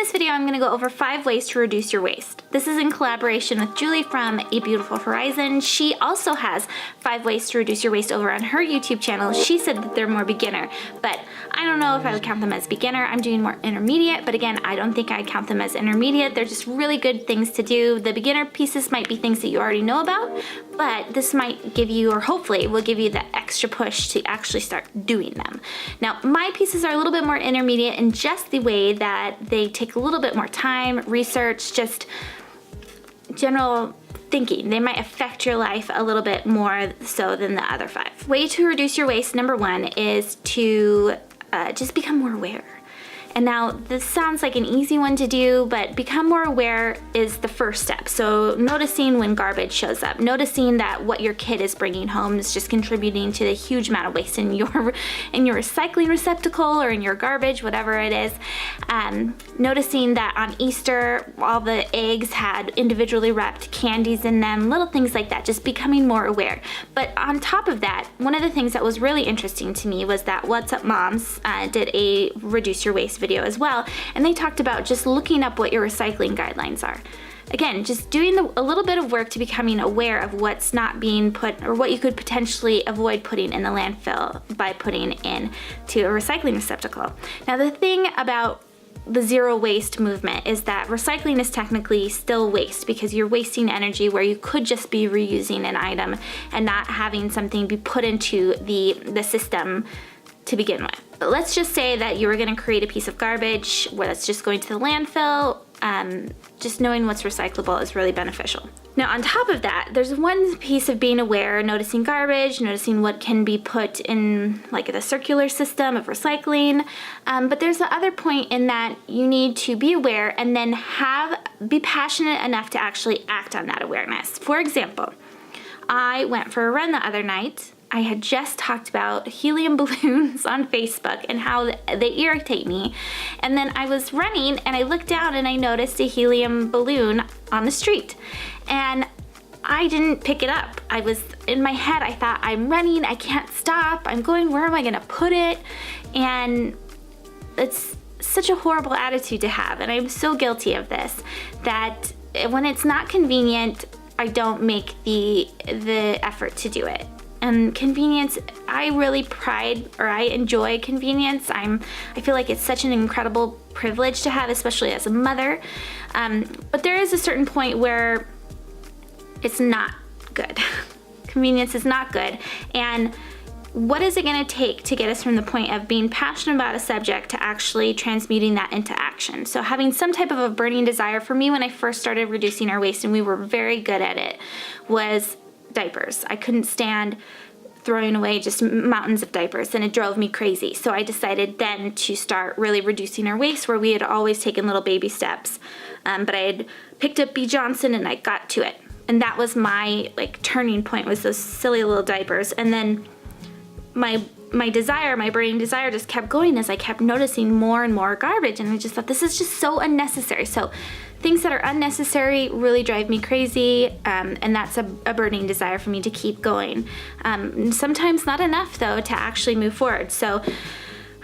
this video, I'm gonna go over 5 ways to reduce your waste. This is in collaboration with Julie from A Beautiful Horizon. She also has 5 ways to reduce your waste over on her YouTube channel. She said that they're more beginner, but I don't know if I would count them as beginner. I'm doing more intermediate, but again, I don't think I'd count them as intermediate. They're just really good things to do. The beginner pieces might be things that you already know about, but this might give you, or hopefully will give you, the extra push to actually start doing them. Now, my pieces are a little bit more intermediate in just the way that they take a little bit more time, research, just general thinking. They might affect your life a little bit more so than the other 5. Way to reduce your waste, number 1, is to just become more aware. And now this sounds like an easy one to do, but become more aware is the first step. So noticing when garbage shows up, noticing that what your kid is bringing home is just contributing to the huge amount of waste in your recycling receptacle or in your garbage, whatever it is. Noticing that on Easter, all the eggs had individually wrapped candies in them, little things like that, just becoming more aware. But on top of that, one of the things that was really interesting to me was that What's Up Moms did a Reduce Your Waste video as well, and they talked about just looking up what your recycling guidelines are. Again, just doing a little bit of work to becoming aware of what's not being put, or what you could potentially avoid putting in the landfill by putting into a recycling receptacle. Now, the thing about the zero waste movement is that recycling is technically still waste because you're wasting energy where you could just be reusing an item and not having something be put into the system to begin with. But let's just say that you were gonna create a piece of garbage where that's just going to the landfill. Just knowing what's recyclable is really beneficial. Now, on top of that, there's one piece of being aware, noticing garbage, noticing what can be put in like the circular system of recycling. But there's the other point in that you need to be aware and then be passionate enough to actually act on that awareness. For example, I went for a run the other night. I had just talked about helium balloons on Facebook and how they irritate me. And then I was running and I looked down and I noticed a helium balloon on the street. And I didn't pick it up. I was in my head, I thought, I'm running, I can't stop, I'm going, where am I gonna put it? And it's such a horrible attitude to have. And I'm so guilty of this, that when it's not convenient, I don't make the effort to do it. And convenience, I really enjoy convenience. I feel like it's such an incredible privilege to have, especially as a mother. But there is a certain point where it's not good. Convenience is not good. And what is it gonna take to get us from the point of being passionate about a subject to actually transmuting that into action? So having some type of a burning desire, for me when I first started reducing our waste, and we were very good at it, was diapers. I couldn't stand throwing away just mountains of diapers, and it drove me crazy. So I decided then to start really reducing our waste, where we had always taken little baby steps. But I had picked up B. Johnson and I got to it. And that was my turning point, was those silly little diapers. And then my burning desire just kept going as I kept noticing more and more garbage, and I just thought, this is just so unnecessary. So things that are unnecessary really drive me crazy, and that's a burning desire for me to keep going. Sometimes not enough though to actually move forward. So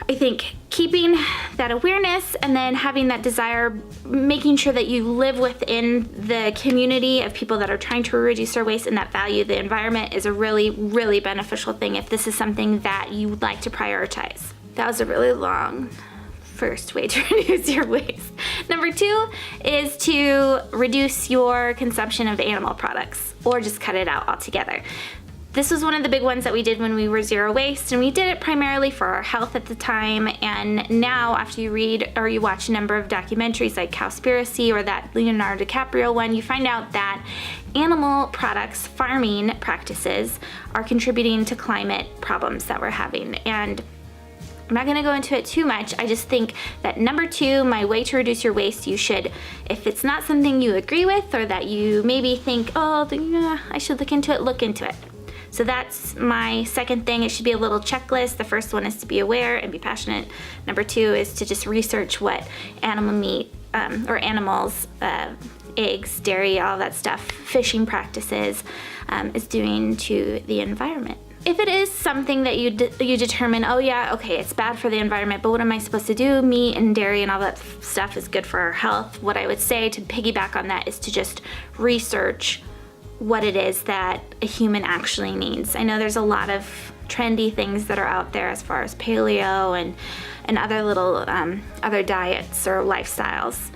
I think keeping that awareness and then having that desire, making sure that you live within the community of people that are trying to reduce their waste and that value the environment, is a really, really beneficial thing if this is something that you would like to prioritize. That was a really long first way to reduce your waste. Number 2 is to reduce your consumption of animal products, or just cut it out altogether. This was one of the big ones that we did when we were zero waste, and we did it primarily for our health at the time. And now, after you read or you watch a number of documentaries like Cowspiracy or that Leonardo DiCaprio one, you find out that animal products, farming practices, are contributing to climate problems that we're having. And I'm not gonna go into it too much. I just think that number 2, my way to reduce your waste, you should, if it's not something you agree with or that you maybe think, oh, I should look into it. So that's my second thing. It should be a little checklist. The first one is to be aware and be passionate. Number 2 is to just research what animal meat or animals, eggs, dairy, all that stuff, fishing practices is doing to the environment. if it is something that you determine, oh yeah, okay, it's bad for the environment, but what am I supposed to do? Meat and dairy and all that stuff is good for our health. What I would say to piggyback on that is to just research what it is that a human actually needs. I know there's a lot of trendy things that are out there as far as paleo and other little other diets or lifestyles.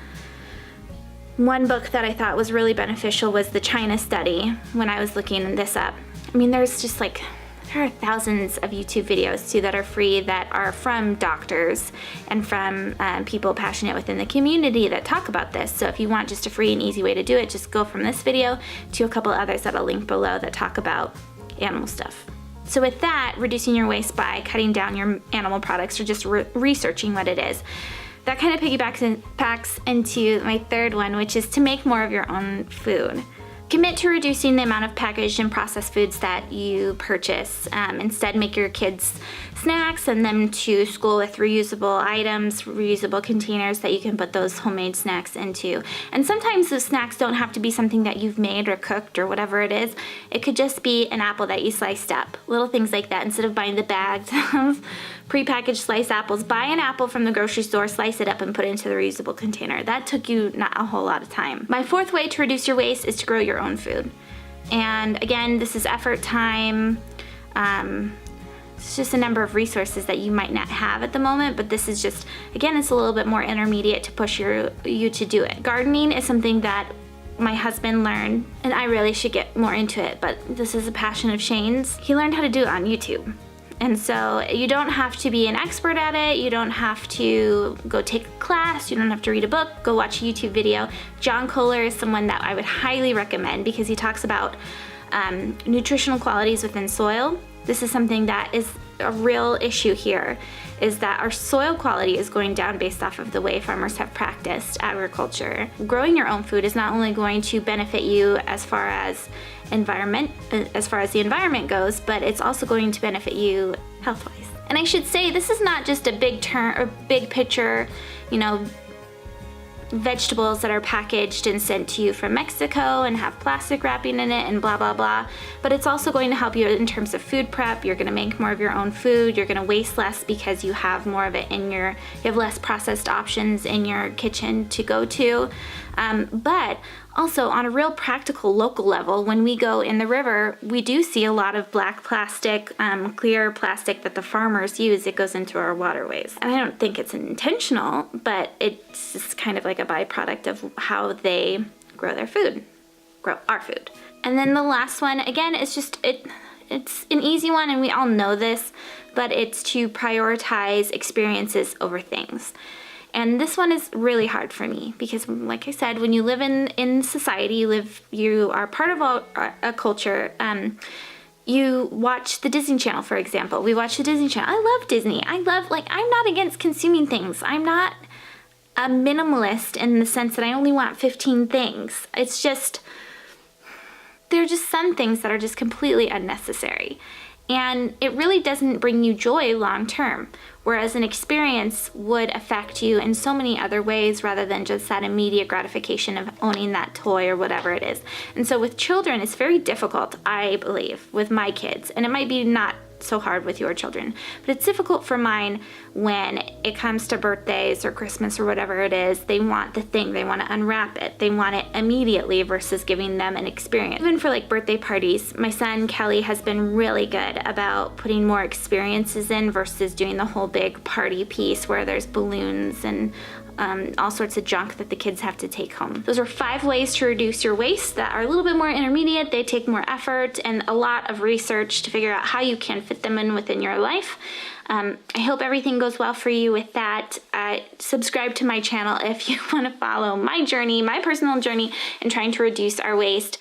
One book that I thought was really beneficial was the China study when I was looking this up. I mean, there are thousands of YouTube videos too that are free that are from doctors and from people passionate within the community that talk about this. So if you want just a free and easy way to do it, just go from this video to a couple others that I'll link below that talk about animal stuff. So with that, reducing your waste by cutting down your animal products or just researching what it is. That kind of piggybacks into my third one, which is to make more of your own food. Commit to reducing the amount of packaged and processed foods that you purchase. Instead, make your kids snacks, send them to school with reusable items, reusable containers that you can put those homemade snacks into. And sometimes the snacks don't have to be something that you've made or cooked or whatever it is. It could just be an apple that you sliced up. Little things like that. Instead of buying the bags of prepackaged sliced apples, buy an apple from the grocery store, slice it up and put it into the reusable container. That took you not a whole lot of time. My fourth way to reduce your waste is to grow your own food. And again, this is effort, time, it's just a number of resources that you might not have at the moment, but this is just, again, it's a little bit more intermediate to push you to do it. Gardening is something that my husband learned, and I really should get more into it, but this is a passion of Shane's. He learned how to do it on YouTube. And so you don't have to be an expert at it, you don't have to go take a class, you don't have to read a book, go watch a YouTube video. John Kohler is someone that I would highly recommend because he talks about nutritional qualities within soil. This is something that is a real issue here, is that our soil quality is going down based off of the way farmers have practiced agriculture. Growing your own food is not only going to benefit you as far as the environment goes, but it's also going to benefit you health-wise. And I should say, this is not just a big picture, vegetables that are packaged and sent to you from Mexico and have plastic wrapping in it and blah blah blah, but it's also going to help you in terms of food prep. You're going to make more of your own food, you're going to waste less because you have more of it you have less processed options in your kitchen to go to. But also on a real practical local level, when we go in the river, we do see a lot of black plastic, clear plastic that the farmers use. It goes into our waterways. And I don't think it's intentional, but it's just kind of like a byproduct of how they grow our food. And then the last one, again, it's an easy one and we all know this, but it's to prioritize experiences over things. And this one is really hard for me because, like I said, when you live in society, you are part of a culture. You watch the Disney Channel, for example. We watch the Disney Channel. I love Disney. I'm not against consuming things. I'm not a minimalist in the sense that I only want 15 things. It's just, there are just some things that are just completely unnecessary. And it really doesn't bring you joy long term, whereas an experience would affect you in so many other ways rather than just that immediate gratification of owning that toy or whatever it is. And so with children, it's very difficult, I believe, with my kids, and it might be not so hard with your children, but it's difficult for mine when it comes to birthdays or Christmas or whatever it is. They want the thing, they want to unwrap it, they want it immediately versus giving them an experience. Even for like birthday parties, my son Kelly has been really good about putting more experiences in versus doing the whole big party piece where there's balloons and all sorts of junk that the kids have to take home. Those are 5 ways to reduce your waste that are a little bit more intermediate. They take more effort and a lot of research to figure out how you can fit them in within your life. I hope everything goes well for you with that. Subscribe to my channel if you want to follow my journey, my personal journey in trying to reduce our waste.